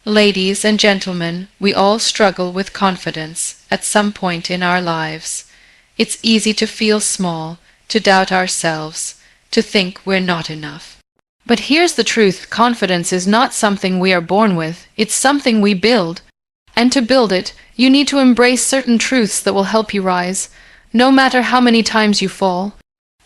Ladies and gentlemen, we all struggle with confidence at some point in our lives. It's easy to feel small, to doubt ourselves, to think we're not enough. But here's the truth: confidence is not something we are born with, it's something we build. And to build it, you need to embrace certain truths that will help you rise, no matter how many times you fall.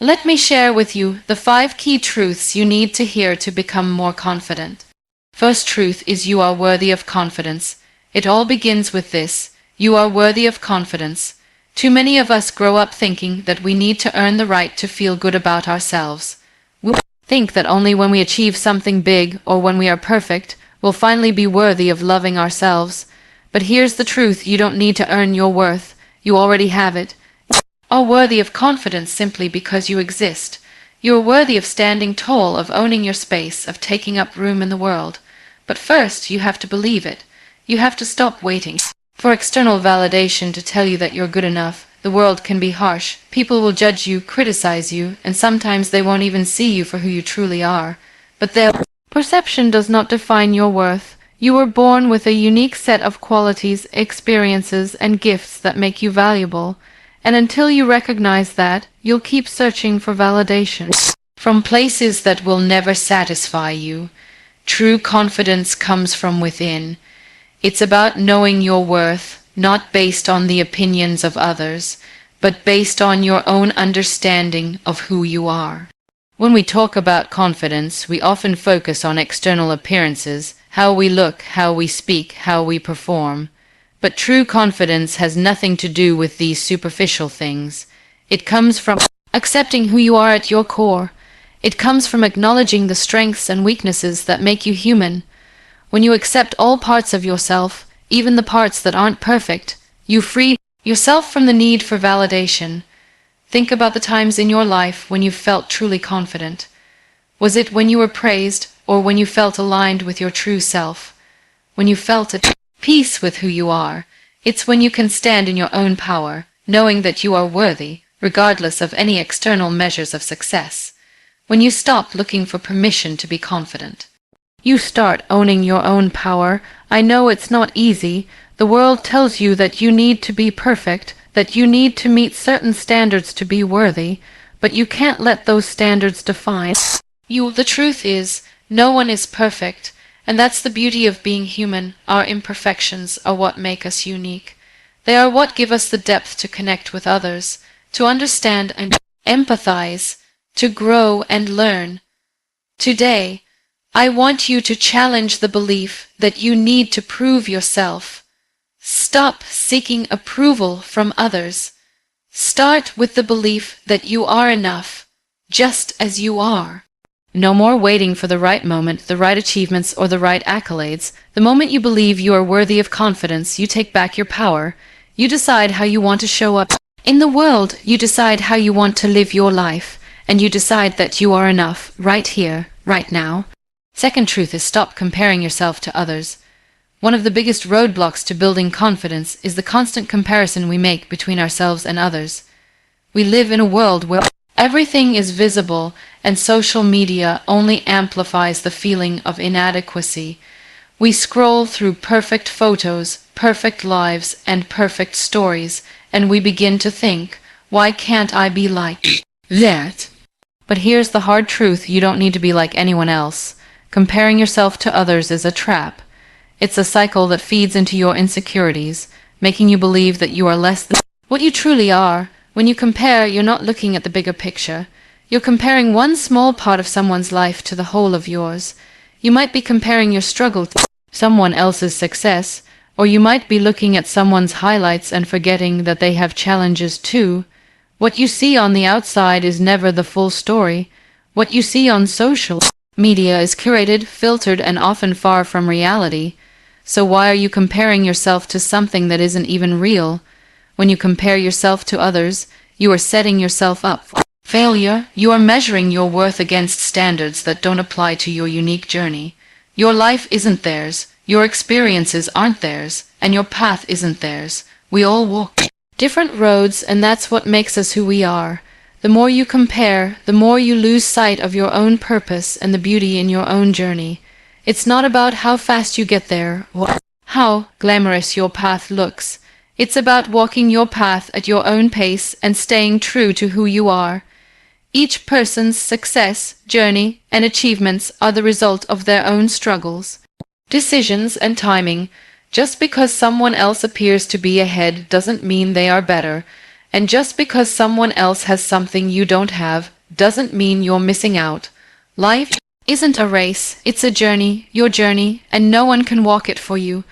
Let me share with you the 5 key truths you need to hear to become more confident. First truth is you are worthy of confidence. It all begins with this: you are worthy of confidence. Too many of us grow up thinking that we need to earn the right to feel good about ourselves. We think that only when we achieve something big or when we are perfect, we'll finally be worthy of loving ourselves. But here's the truth: you don't need to earn your worth. You already have it. You are worthy of confidence simply because you exist. You are worthy of standing tall, of owning your space, of taking up room in the world. But first, you have to believe it. You have to stop waiting for external validation to tell you that you're good enough. The world can be harsh. People will judge you, criticize you, and sometimes they won't even see you for who you truly are. But their perception does not define your worth. You were born with a unique set of qualities, experiences, and gifts that make you valuable. And until you recognize that, you'll keep searching for validation from places that will never satisfy you. True confidence comes from within. It's about knowing your worth, not based on the opinions of others, but based on your own understanding of who you are. When we talk about confidence, we often focus on external appearances, how we look, how we speak, how we perform. But true confidence has nothing to do with these superficial things. It comes from accepting who you are at your core. It comes from acknowledging the strengths and weaknesses that make you human. When you accept all parts of yourself, even the parts that aren't perfect, you free yourself from the need for validation. Think about the times in your life when you felt truly confident. Was it when you were praised, or when you felt aligned with your true self? When you felt at peace with who you are? It's when you can stand in your own power, knowing that you are worthy, regardless of any external measures of success. When you stop looking for permission to be confident, you start owning your own power. I know it's not easy. The world tells you that you need to be perfect, that you need to meet certain standards to be worthy, but you can't let those standards define you. The truth is, no one is perfect, and that's the beauty of being human. Our imperfections are what make us unique. They are what give us the depth to connect with others, to understand and empathize, to grow and learn. Today, I want you to challenge the belief that you need to prove yourself. Stop seeking approval from others. Start with the belief that you are enough, just as you are. No more waiting for the right moment, the right achievements, or the right accolades. The moment you believe you are worthy of confidence, you take back your power. You decide how you want to show up in the world. You decide how you want to live your life. And you decide that you are enough, right here, right now. Second truth is stop comparing yourself to others. One of the biggest roadblocks to building confidence is the constant comparison we make between ourselves and others. We live in a world where everything is visible, and social media only amplifies the feeling of inadequacy. We scroll through perfect photos, perfect lives, and perfect stories, and we begin to think, why can't I be like that? But here's the hard truth: you don't need to be like anyone else. Comparing yourself to others is a trap. It's a cycle that feeds into your insecurities, making you believe that you are less than what you truly are. When you compare, you're not looking at the bigger picture. You're comparing one small part of someone's life to the whole of yours. You might be comparing your struggle to someone else's success, or you might be looking at someone's highlights and forgetting that they have challenges too. What you see on the outside is never the full story. What you see on social media is curated, filtered, and often far from reality. So why are you comparing yourself to something that isn't even real? When you compare yourself to others, you are setting yourself up for failure. You are measuring your worth against standards that don't apply to your unique journey. Your life isn't theirs, your experiences aren't theirs, and your path isn't theirs. We all walk different roads, and that's what makes us who we are. The more you compare, the more you lose sight of your own purpose and the beauty in your own journey. It's not about how fast you get there or how glamorous your path looks. It's about walking your path at your own pace and staying true to who you are. Each person's success, journey, and achievements are the result of their own struggles, decisions, and timing. Just because someone else appears to be ahead doesn't mean they are better, and just because someone else has something you don't have doesn't mean you're missing out. Life isn't a race, it's a journey, your journey, and no one can walk it for you.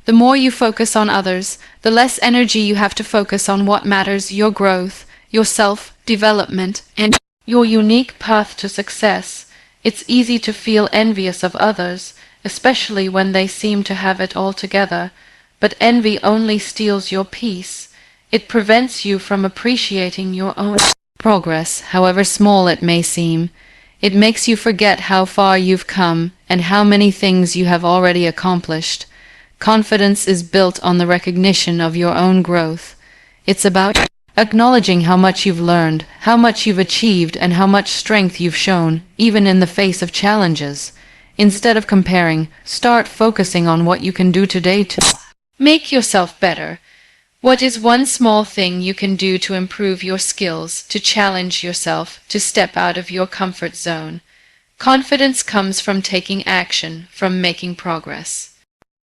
The more you focus on others, the less energy you have to focus on what matters, your growth, your self-development, and your unique path to success. It's easy to feel envious of others, especially when they seem to have it all together, but envy only steals your peace. It prevents you from appreciating your own progress, however small it may seem. It makes you forget how far you've come and how many things you have already accomplished. Confidence is built on the recognition of your own growth. It's about acknowledging how much you've learned, how much you've achieved, and how much strength you've shown, even in the face of challenges. Instead of comparing, start focusing on what you can do today to make yourself better. What is one small thing you can do to improve your skills, to challenge yourself, to step out of your comfort zone? Confidence comes from taking action, from making progress.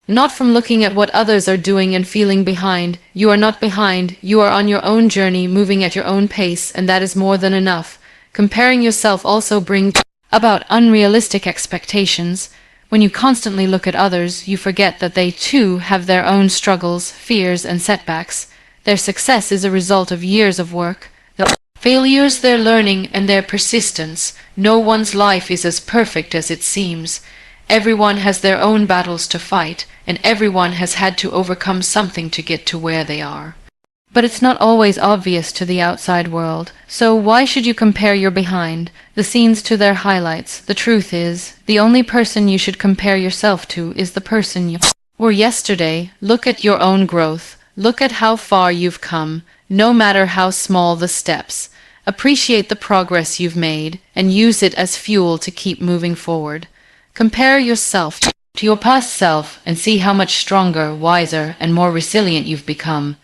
Not from looking at what others are doing and feeling behind. You are not behind, you are on your own journey, moving at your own pace, and that is more than enough. Comparing yourself also brings about unrealistic expectations. When you constantly look at others, you forget that they too have their own struggles, fears, and setbacks. Their success is a result of years of work. Their failures, their learning, and their persistence. No one's life is as perfect as it seems. Everyone has their own battles to fight, and everyone has had to overcome something to get to where they are. But it's not always obvious to the outside world, so why should you compare your behind, the scenes to their highlights? The truth is, the only person you should compare yourself to is the person you were yesterday. Look at your own growth. Look at how far you've come, no matter how small the steps. Appreciate the progress you've made, and use it as fuel to keep moving forward. Compare yourself to your past self and see how much stronger, wiser, and more resilient you've become.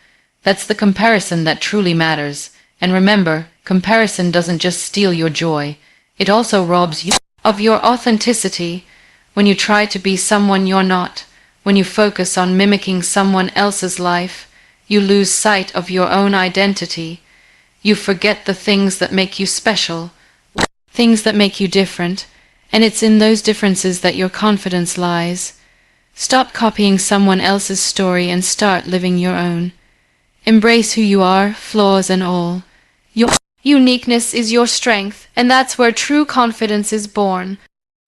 That's the comparison that truly matters. And remember, comparison doesn't just steal your joy, it also robs you of your authenticity. When you try to be someone you're not, when you focus on mimicking someone else's life, you lose sight of your own identity. You forget the things that make you special, things that make you different. And it's in those differences that your confidence lies. Stop copying someone else's story and start living your own. Embrace who you are, flaws and all. Your uniqueness is your strength, and that's where true confidence is born.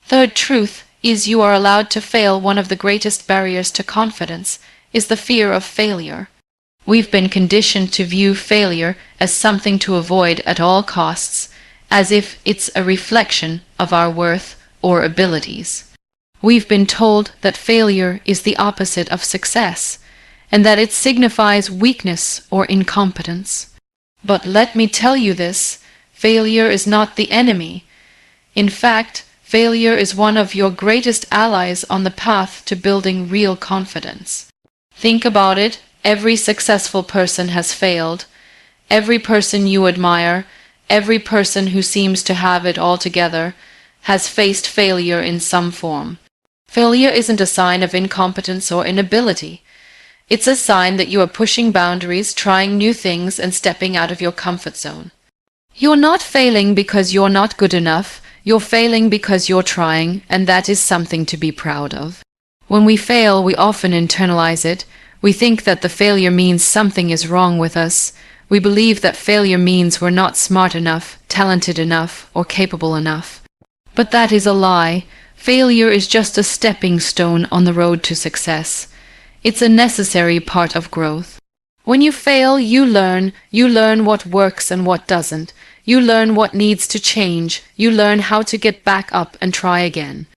Third truth is you are allowed to fail. One of the greatest barriers to confidence is the fear of failure. We've been conditioned to view failure as something to avoid at all costs, as if it's a reflection of our worth or abilities. We've been told that failure is the opposite of success, and that it signifies weakness or incompetence. But let me tell you this, failure is not the enemy. In fact, failure is one of your greatest allies on the path to building real confidence. Think about it, every successful person has failed. Every person you admire, every person who seems to have it all together, has faced failure in some form. Failure isn't a sign of incompetence or inability. It's a sign that you are pushing boundaries, trying new things, and stepping out of your comfort zone. You're not failing because you're not good enough. You're failing because you're trying, and that is something to be proud of. When we fail, we often internalize it. We think that the failure means something is wrong with us. We believe that failure means we're not smart enough, talented enough, or capable enough. But that is a lie. Failure is just a stepping stone on the road to success. It's a necessary part of growth. When you fail, you learn. You learn what works and what doesn't. You learn what needs to change. You learn how to get back up and try again.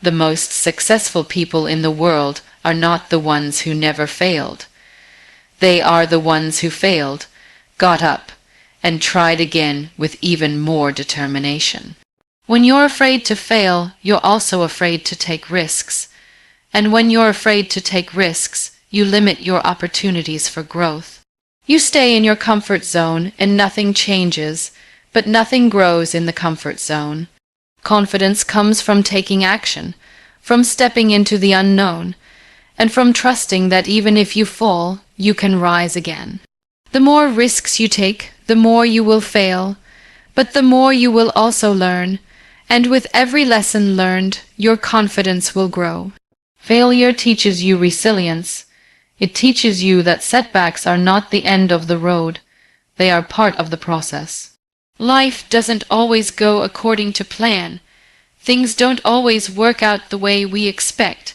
The most successful people in the world are not the ones who never failed. They are the ones who failed, got up, and tried again with even more determination. When you're afraid to fail, you're also afraid to take risks. And when you're afraid to take risks, you limit your opportunities for growth. You stay in your comfort zone and nothing changes, but nothing grows in the comfort zone. Confidence comes from taking action, from stepping into the unknown, and from trusting that even if you fall, you can rise again. The more risks you take, the more you will fail, but the more you will also learn, and with every lesson learned, your confidence will grow. Failure teaches you resilience. It teaches you that setbacks are not the end of the road. They are part of the process. Life doesn't always go according to plan. Things don't always work out the way we expect,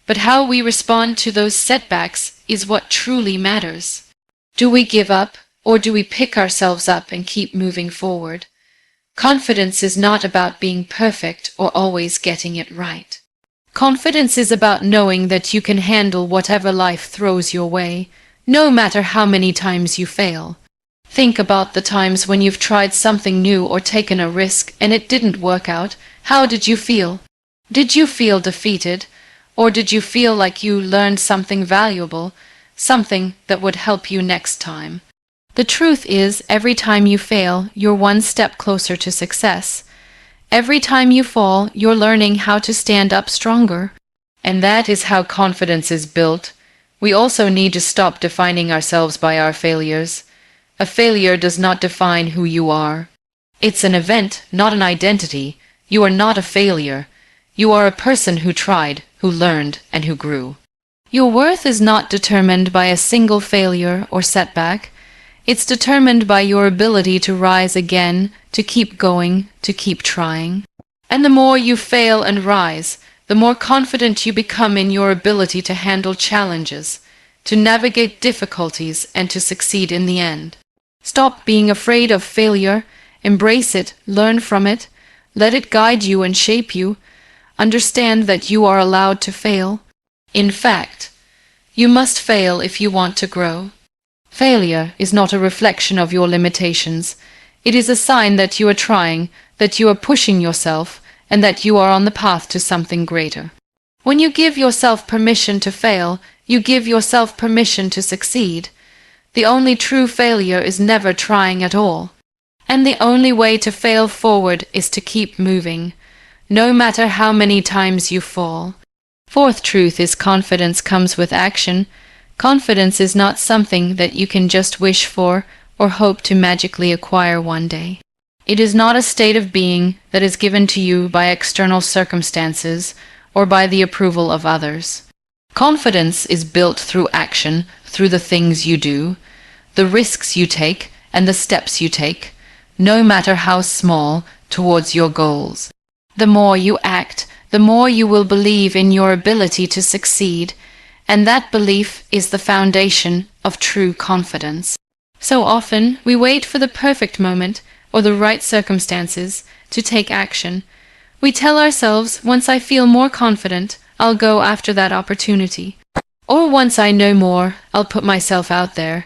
but how we respond to those setbacks is what truly matters. Do we give up, or do we pick ourselves up and keep moving forward? Confidence is not about being perfect or always getting it right. Confidence is about knowing that you can handle whatever life throws your way, no matter how many times you fail. Think about the times when you've tried something new or taken a risk and it didn't work out. How did you feel? Did you feel defeated? Or did you feel like you learned something valuable, something that would help you next time? The truth is, every time you fail, you're one step closer to success. Every time you fall, you're learning how to stand up stronger. And that is how confidence is built. We also need to stop defining ourselves by our failures. A failure does not define who you are. It's an event, not an identity. You are not a failure. You are a person who tried, who learned, and who grew. Your worth is not determined by a single failure or setback. It's determined by your ability to rise again, to keep going, to keep trying. And the more you fail and rise, the more confident you become in your ability to handle challenges, to navigate difficulties, and to succeed in the end. Stop being afraid of failure. Embrace it, learn from it, let it guide you and shape you. Understand that you are allowed to fail. In fact, you must fail if you want to grow. Failure is not a reflection of your limitations. It is a sign that you are trying, that you are pushing yourself, and that you are on the path to something greater. When you give yourself permission to fail, you give yourself permission to succeed. The only true failure is never trying at all. And the only way to fail forward is to keep moving, no matter how many times you fall. Fourth truth is confidence comes with action. Confidence is not something that you can just wish for or hope to magically acquire one day. It is not a state of being that is given to you by external circumstances or by the approval of others. Confidence is built through action, through the things you do, the risks you take, and the steps you take, no matter how small, towards your goals. The more you act, the more you will believe in your ability to succeed, and that belief is the foundation of true confidence. So often, we wait for the perfect moment or the right circumstances to take action. We tell ourselves, once I feel more confident, I'll go after that opportunity. Or once I know more, I'll put myself out there.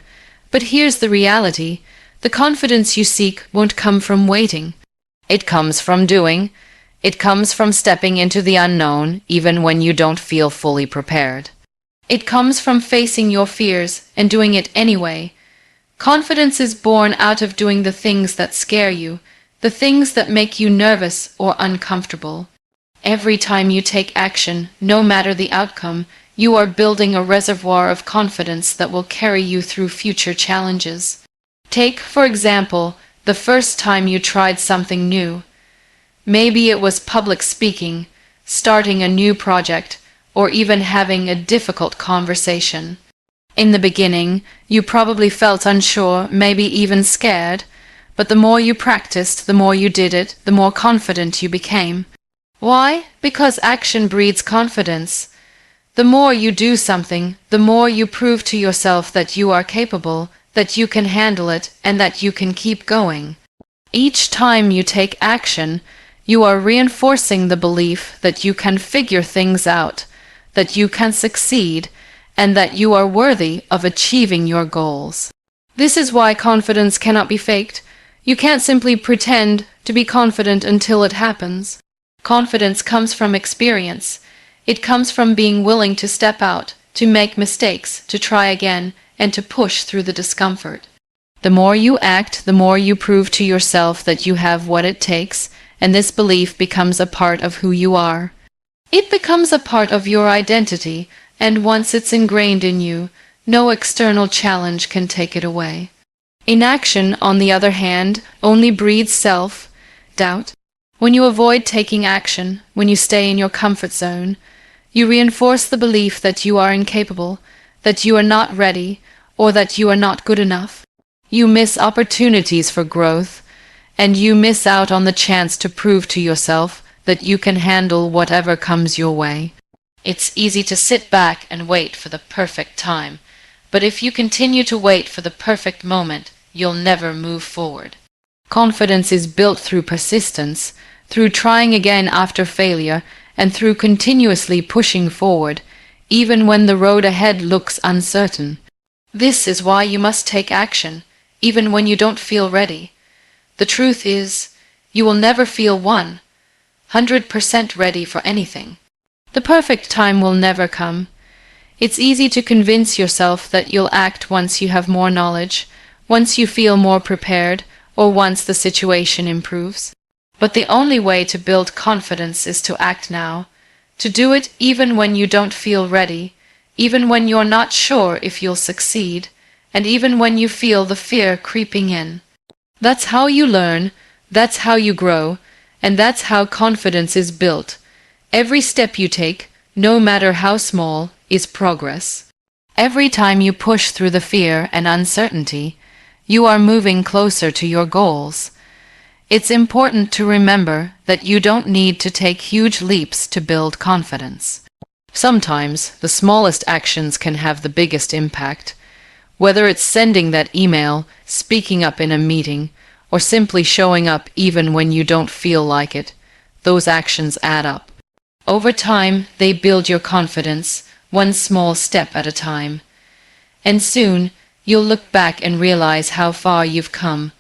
But here's the reality. The confidence you seek won't come from waiting. It comes from doing. It comes from stepping into the unknown, even when you don't feel fully prepared. It comes from facing your fears and doing it anyway. Confidence is born out of doing the things that scare you, the things that make you nervous or uncomfortable. Every time you take action, no matter the outcome, you are building a reservoir of confidence that will carry you through future challenges. Take, for example, the first time you tried something new. Maybe it was public speaking, starting a new project, or even having a difficult conversation. In the beginning, you probably felt unsure, maybe even scared, but the more you practiced, the more you did it, the more confident you became. Why? Because action breeds confidence. The more you do something, the more you prove to yourself that you are capable, that you can handle it, and that you can keep going. Each time you take action, you are reinforcing the belief that you can figure things out, that you can succeed, and that you are worthy of achieving your goals. This is why confidence cannot be faked. You can't simply pretend to be confident until it happens. Confidence comes from experience. It comes from being willing to step out, to make mistakes, to try again, and to push through the discomfort. The more you act, the more you prove to yourself that you have what it takes, and this belief becomes a part of who you are. It becomes a part of your identity, and once it's ingrained in you, no external challenge can take it away. Inaction, on the other hand, only breeds self-doubt. When you avoid taking action, when you stay in your comfort zone, you reinforce the belief that you are incapable, that you are not ready, or that you are not good enough. You miss opportunities for growth, and you miss out on the chance to prove to yourself that you can handle whatever comes your way. It's easy to sit back and wait for the perfect time, but if you continue to wait for the perfect moment, you'll never move forward. Confidence is built through persistence, through trying again after failure, and through continuously pushing forward, even when the road ahead looks uncertain. This is why you must take action, even when you don't feel ready. The truth is, you will never feel 100% ready for anything. The perfect time will never come. It's easy to convince yourself that you'll act once you have more knowledge, once you feel more prepared, or once the situation improves. But the only way to build confidence is to act now, to do it even when you don't feel ready, even when you're not sure if you'll succeed, and even when you feel the fear creeping in. That's how you learn, that's how you grow, and that's how confidence is built. Every step you take, no matter how small, is progress. Every time you push through the fear and uncertainty, you are moving closer to your goals. It's important to remember that you don't need to take huge leaps to build confidence. Sometimes the smallest actions can have the biggest impact. Whether it's sending that email, speaking up in a meeting, or simply showing up even when you don't feel like it, those actions add up. Over time, they build your confidence, one small step at a time. And soon, you'll look back and realize how far you've come,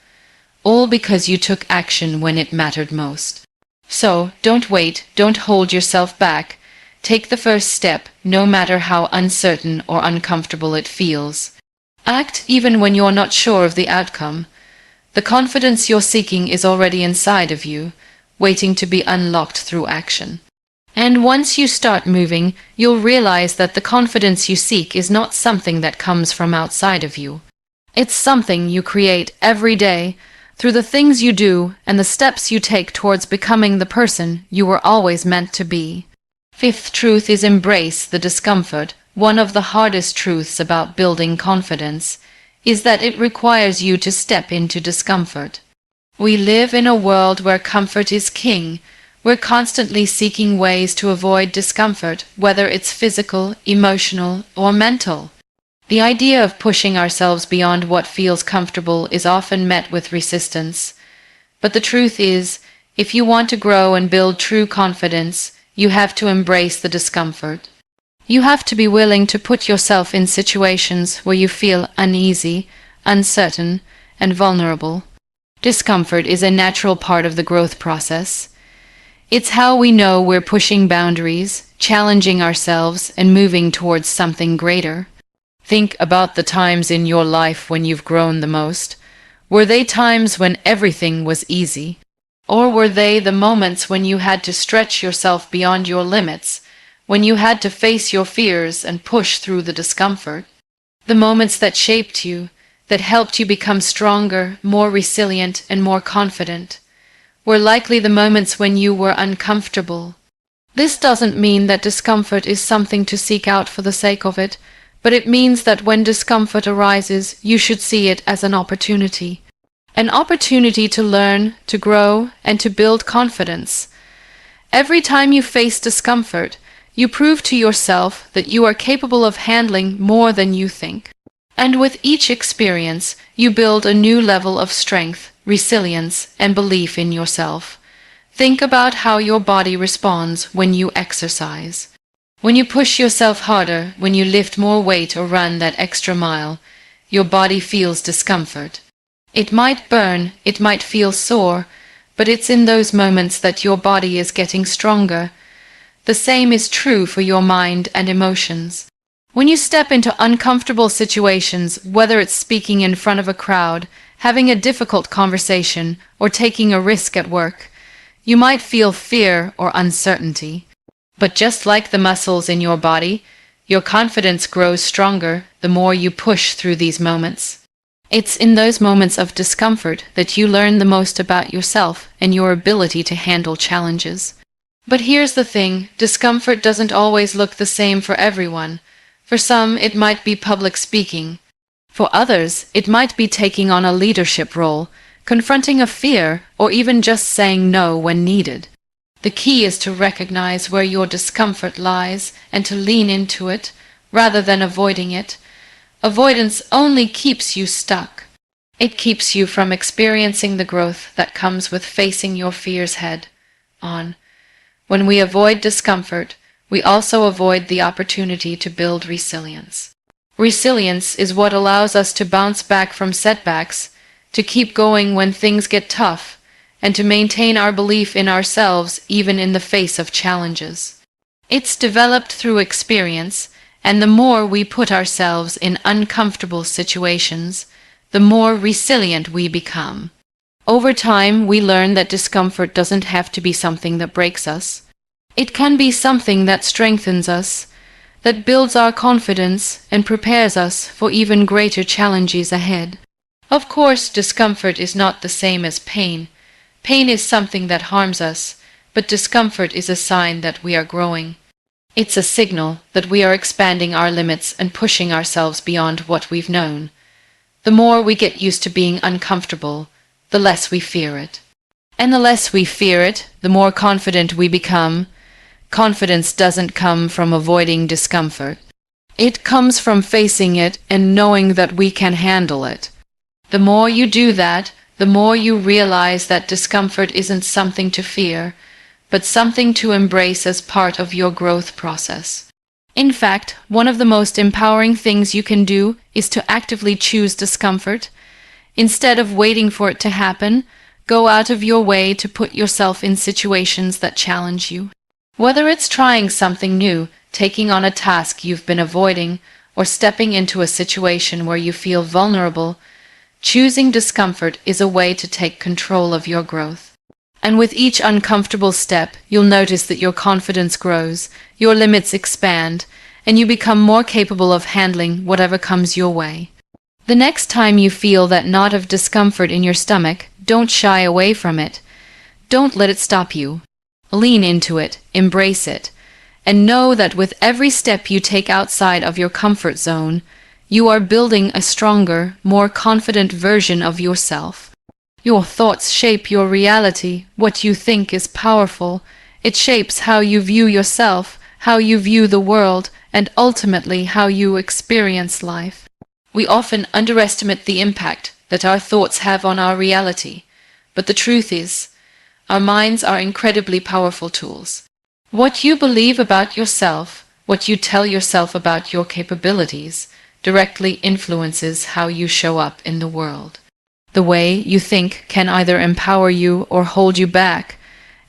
all because you took action when it mattered most. So, don't wait, don't hold yourself back. Take the first step, no matter how uncertain or uncomfortable it feels. Act even when you're not sure of the outcome. The confidence you're seeking is already inside of you, waiting to be unlocked through action. And once you start moving, you'll realize that the confidence you seek is not something that comes from outside of you. It's something you create every day, through the things you do and the steps you take towards becoming the person you were always meant to be. Fifth truth is embrace the discomfort. One of the hardest truths about building confidence is that it requires you to step into discomfort. We live in a world where comfort is king. We're constantly seeking ways to avoid discomfort, whether it's physical, emotional, or mental. The idea of pushing ourselves beyond what feels comfortable is often met with resistance. But the truth is, if you want to grow and build true confidence, you have to embrace the discomfort. You have to be willing to put yourself in situations where you feel uneasy, uncertain, and vulnerable. Discomfort is a natural part of the growth process. It's how we know we're pushing boundaries, challenging ourselves, and moving towards something greater. Think about the times in your life when you've grown the most. Were they times when everything was easy? Or were they the moments when you had to stretch yourself beyond your limits, when you had to face your fears and push through the discomfort? The moments that shaped you, that helped you become stronger, more resilient, and more confident, were likely the moments when you were uncomfortable. This doesn't mean that discomfort is something to seek out for the sake of it, but it means that when discomfort arises, you should see it as an opportunity. An opportunity to learn, to grow, and to build confidence. Every time you face discomfort, you prove to yourself that you are capable of handling more than you think. And with each experience, you build a new level of strength, resilience, and belief in yourself. Think about how your body responds when you exercise. When you push yourself harder, when you lift more weight or run that extra mile, your body feels discomfort. It might burn, it might feel sore, but it's in those moments that your body is getting stronger. The same is true for your mind and emotions. When you step into uncomfortable situations, whether it's speaking in front of a crowd, having a difficult conversation, or taking a risk at work, you might feel fear or uncertainty. But just like the muscles in your body, your confidence grows stronger the more you push through these moments. It's in those moments of discomfort that you learn the most about yourself and your ability to handle challenges. But here's the thing, discomfort doesn't always look the same for everyone. For some, it might be public speaking. For others, it might be taking on a leadership role, confronting a fear, or even just saying no when needed. The key is to recognize where your discomfort lies and to lean into it, rather than avoiding it. Avoidance only keeps you stuck. It keeps you from experiencing the growth that comes with facing your fears head on. When we avoid discomfort, we also avoid the opportunity to build resilience. Resilience is what allows us to bounce back from setbacks, to keep going when things get tough, and to maintain our belief in ourselves even in the face of challenges. It's developed through experience, and the more we put ourselves in uncomfortable situations, the more resilient we become. Over time, we learn that discomfort doesn't have to be something that breaks us. It can be something that strengthens us, that builds our confidence and prepares us for even greater challenges ahead. Of course, discomfort is not the same as pain. Pain is something that harms us, but discomfort is a sign that we are growing. It's a signal that we are expanding our limits and pushing ourselves beyond what we've known. The more we get used to being uncomfortable, the less we fear it. And the less we fear it, the more confident we become. Confidence doesn't come from avoiding discomfort. It comes from facing it and knowing that we can handle it. The more you do that, the more you realize that discomfort isn't something to fear, but something to embrace as part of your growth process. In fact, one of the most empowering things you can do is to actively choose discomfort. Instead of waiting for it to happen, go out of your way to put yourself in situations that challenge you. Whether it's trying something new, taking on a task you've been avoiding, or stepping into a situation where you feel vulnerable, choosing discomfort is a way to take control of your growth. And with each uncomfortable step, you'll notice that your confidence grows, your limits expand, and you become more capable of handling whatever comes your way. The next time you feel that knot of discomfort in your stomach, don't shy away from it. Don't let it stop you. Lean into it, embrace it, and know that with every step you take outside of your comfort zone, you are building a stronger, more confident version of yourself. Your thoughts shape your reality. What you think is powerful. It shapes how you view yourself, how you view the world, and ultimately how you experience life. We often underestimate the impact that our thoughts have on our reality, but the truth is, our minds are incredibly powerful tools. What you believe about yourself, what you tell yourself about your capabilities, directly influences how you show up in the world. The way you think can either empower you or hold you back,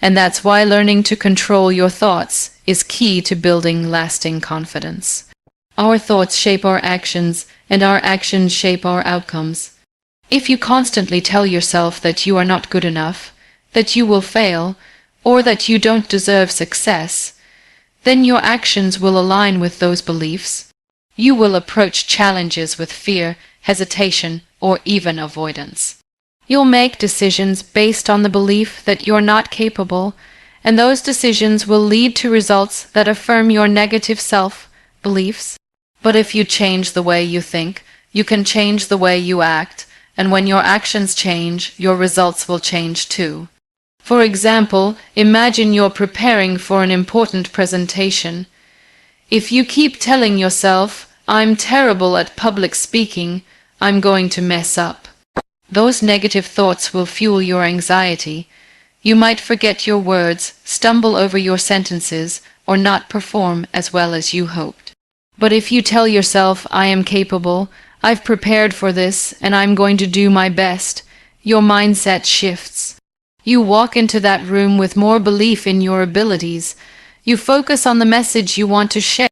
and that's why learning to control your thoughts is key to building lasting confidence. Our thoughts shape our actions, and our actions shape our outcomes. If you constantly tell yourself that you are not good enough, that you will fail, or that you don't deserve success, then your actions will align with those beliefs. You will approach challenges with fear, hesitation, or even avoidance. You'll make decisions based on the belief that you're not capable, and those decisions will lead to results that affirm your negative self-beliefs. But if you change the way you think, you can change the way you act, and when your actions change, your results will change too. For example, imagine you're preparing for an important presentation. If you keep telling yourself, "I'm terrible at public speaking, I'm going to mess up," those negative thoughts will fuel your anxiety. You might forget your words, stumble over your sentences, or not perform as well as you hoped. But if you tell yourself, "I am capable, I've prepared for this, and I'm going to do my best," your mindset shifts. You walk into that room with more belief in your abilities. You focus on the message you want to share